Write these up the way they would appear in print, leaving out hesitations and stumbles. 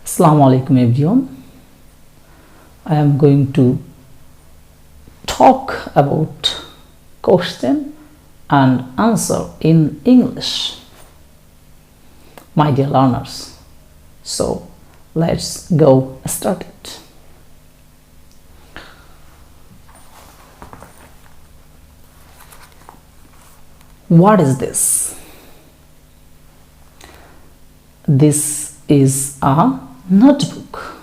Assalamu alaikum everyone. I am going to talk about question and answer in English, my dear learners. So let's go start it. What is this? This is a notebook.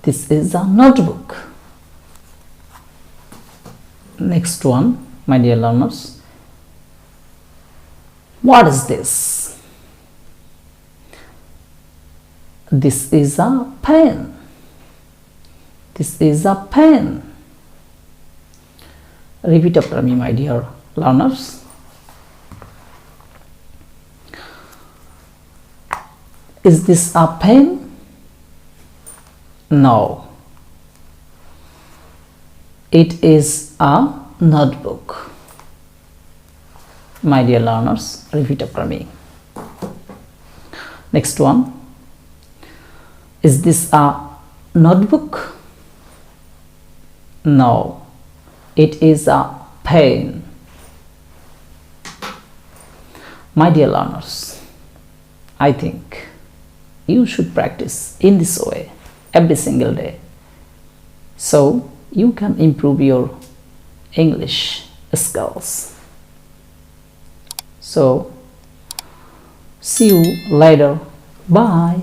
This is a notebook. Next one, my dear learners. What is this? This is a pen. This is a pen. Repeat after me, my dear learners. Is this a pen? No. It is a notebook. My dear learners, repeat after me. Next one. Is this a notebook? No. It is a pen. My dear learners, I think you should practice in this way every single day so you can improve your English skills. So see you later. Bye.